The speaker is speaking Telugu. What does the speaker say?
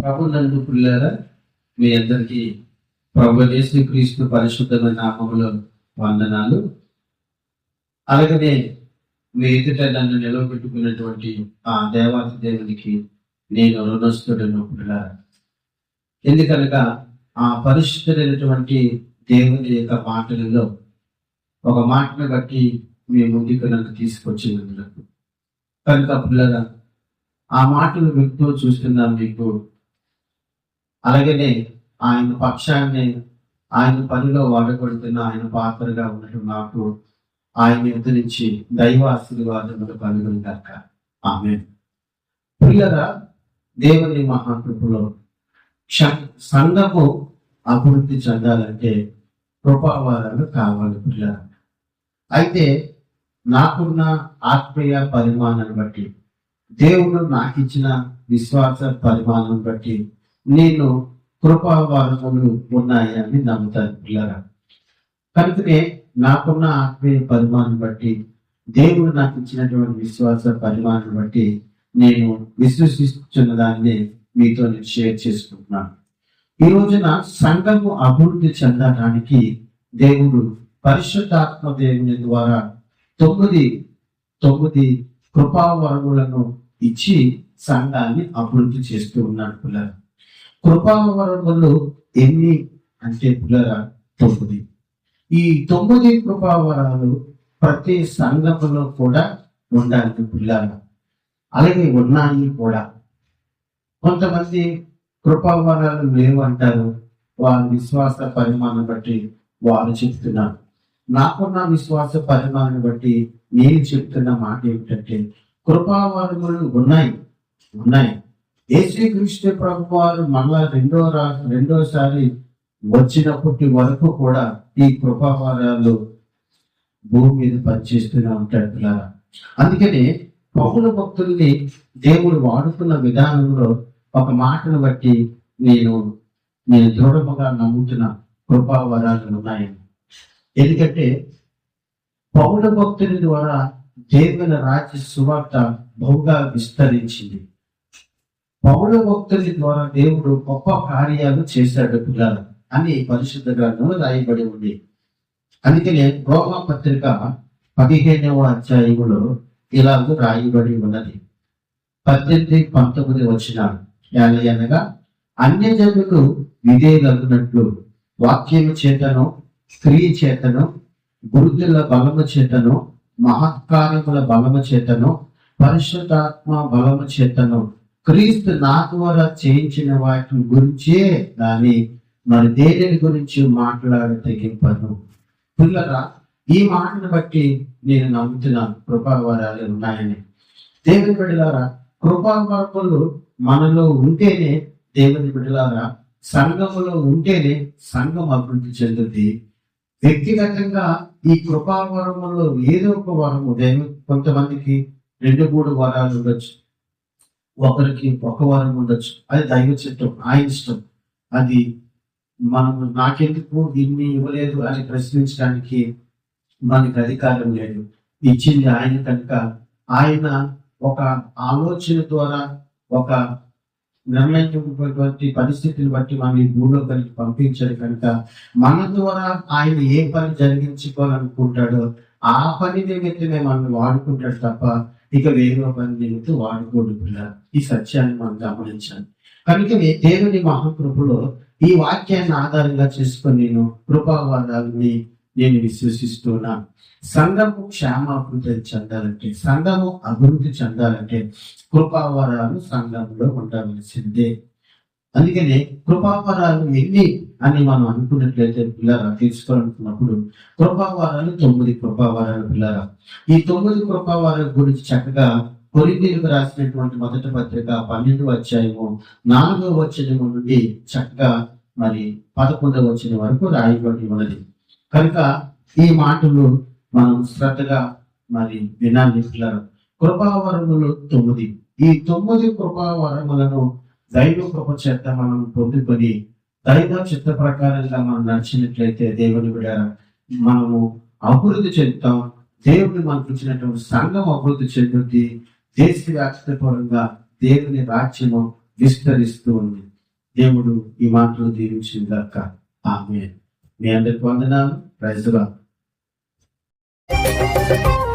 ప్రభునందు పిల్లారా, మీ అందరికీ ప్రభు యేసుక్రీస్తు పరిశుద్ధమైన నామములో వందనాలు. అలాగనే మీ ఎదుట నన్ను నిలవబెట్టుకున్నటువంటి ఆ దేవాతి దేవునికి నేను రుణస్తుడను పిల్లారా. ఎందుకనగా ఆ పరిశుద్ధుడైనటువంటి దేవుని యొక్క మాటలలో ఒక మాటను బట్టి మీ ముందుకు నన్ను తీసుకొచ్చినందుకు కనుక పిల్లరా, ఆ మాటలు వింటూ చూస్తున్నాం మీకు. అలాగనే ఆయన పక్షాన్ని ఆయన పనిలో వాడబడుతున్న ఆయన పాత్రగా ఉన్నట్టు నాకు ఆయన ఎదురు నుంచి దైవ ఆశీర్వాదములు కలుగును గాక. ఆమేన్. పిల్లరా, దేవుని మహాకృపలో సంఘము అభివృద్ధి చెందాలంటే కృపావరాలు కావాలి పిల్లరా. అయితే నాకున్న ఆత్మీయ పరిమాణాన్ని బట్టి, దేవుడు నాకు ఇచ్చిన విశ్వాస పరిమాణం బట్టి నేను కృపావరములు ఉన్నాయని నమ్ముతాను పిల్లరా. కనుకనే నాకున్న ఆత్మీయ పరిమాణం బట్టి, దేవుడు నాకు ఇచ్చినటువంటి విశ్వాస పరిమాణం బట్టి నేను విశ్వసిస్తున్న దాన్ని మీతో నేను షేర్ చేసుకుంటున్నాను. ఈ రోజున సంఘము అభివృద్ధి చెందడానికి దేవుడు పరిశుద్ధాత్మ దేవుని ద్వారా తొమ్మిది కృపావరములను ఇచ్చి సంఘాన్ని అభివృద్ధి చేస్తూ ఉన్నాడు పిల్లరా. కృపావరములు ఎన్ని అంటే పిల్లరా 9. ఈ 9 కృపావరాలు ప్రతి సంఘములో కూడా ఉండాలి పిల్లరా. అలాగే ఉన్నాయి కూడా. కొంతమంది కృపావరాలు లేవు అంటారు. వారి విశ్వాస పరిమాణం బట్టి వారు చెప్తున్నారు. నాకున్న విశ్వాస పరిమాణం బట్టి నేను చెప్తున్న మాట ఏమిటంటే, కృపావరములు ఉన్నాయి. యేసుక్రీస్తు ప్రభు వారు మళ్ళా రెండోసారి వచ్చినప్పటి వరకు కూడా ఈ కృపావరాలు భూమి మీద పనిచేస్తూనే ఉంటాడు పిల్లరా. అందుకనే పౌలు భక్తుల్ని దేవుడు వాడుతున్న విధానంలో ఒక మాటను బట్టి నేను దృఢముగా నమ్ముతున్న కృపావరాలు ఉన్నాయని. ఎందుకంటే పౌలు భక్తుని ద్వారా దేవుని రాజ్య సువార్త బహుగా విస్తరించింది. పౌలు భక్తుని ద్వారా దేవుడు గొప్ప కార్యాలు చేశాడు పిల్లలు అని పరిశుద్ధ గ్రంథంలో రాయబడి ఉంది. అందుకనే రోమా పత్రిక 15వ అధ్యాయంలో ఇలాగ రాయబడి ఉన్నది. 18-19 వచనాలు. అనగా అన్యజనులు విధేయులగునట్లు వాక్యము చేతను, క్రియ చేతను, గురుతుల బలము చేతను, మహత్కార్యముల బలము చేతను, పరిశుద్ధాత్మ బలము చేతను క్రీస్తు నా ద్వారా చేయించిన వాటి గురించే దాని మరి దేని గురించి మాట్లాడ తెగింపను. పిల్లరా, ఈ మాటను బట్టి నేను నమ్ముతున్నాను కృపావరాలు ఉన్నాయని. దేవుని బిడ్డలారా, కృపావరములు మనలో ఉంటేనే, దేవుని బిడ్డలారా సంఘములో ఉంటేనే సంఘం అభివృద్ధి చెందుతుంది. వ్యక్తిగతంగా ఈ కృపావరములో ఏదో ఒక వరము కొంతమందికి 2-3 వరాలు ఉండొచ్చు, ఒకరికి ఒక వరం ఉండొచ్చు. అది దైవ చిత్తం, ఆయన ఇష్టం. అది మనము నాకెందుకు ఇన్ని ఇవ్వలేదు అని ప్రశ్నించడానికి మనకి అధికారం లేదు. ఇచ్చింది ఆయన కనుక ఆయన ఒక ఆలోచన ద్వారా, ఒక నిర్ణయించినటువంటి పరిస్థితిని బట్టి మనం ఈ భూమిలో కలిగి పంపించాడు కనుక మన ద్వారా ఆయన ఏ పని జరిగించుకోవాలనుకుంటాడో ఆ పని నిమిత్తమే మనం వాడుకుంటాడు తప్ప ఇక వేరే పని నిమిత్తం వాడుకోడు. ఈ సత్యాన్ని మనం గమనించాలి. కనుకనే దేవుని మహాకృపలో ఈ వాక్యాన్ని ఆధారంగా చేసుకొని నేను కృపావాదాలని నేను విశ్వసిస్తున్నాను. సంఘము క్షేమాభివృద్ధి చెందాలంటే, సంఘము అభివృద్ధి చెందాలంటే కృపావరాలు సంఘంలో ఉండవలసిందే. అందుకనే కృపావరాలు ఎన్ని అని మనం అనుకున్నట్లయితే పిల్లరా, తీసుకోవాలనుకున్నప్పుడు కృపావరాలు 9 కృపావరాలు పిల్లరా. ఈ 9 కృపావరాల గురించి చక్కగా కొరింథీయులకు రాసినటువంటి మొదటి పత్రిక 12వ అధ్యాయము 4వ వచనం నుండి చక్కగా మరి 11వ వచనం వరకు రాయబడి ఉన్నది. కనుక ఈ మాటలు మనం శ్రద్ధగా మరి వినాలి పిల్లలు. కృపావరములు 9. ఈ 9 కృపావరములను దైవ కృప చేత మనం పొందుకొని దైవ చిత్త ప్రకారంగా మనం నడిచినట్లయితే దేవుని బిడ్డ మనము అభివృద్ధి చెందుతాం. దేవుని మనకు ఇచ్చినటువంటి సంఘం అభివృద్ధి చెందుతుంది. దేశవ్యాప్త పరంగా దేవుని రాజ్యము విస్తరిస్తూ ఉంది. దేవుడు ఈ మాటలు దీవించింది గాక. ఆమేన్. మీ అందరికి వందనాలు. Praise the lord.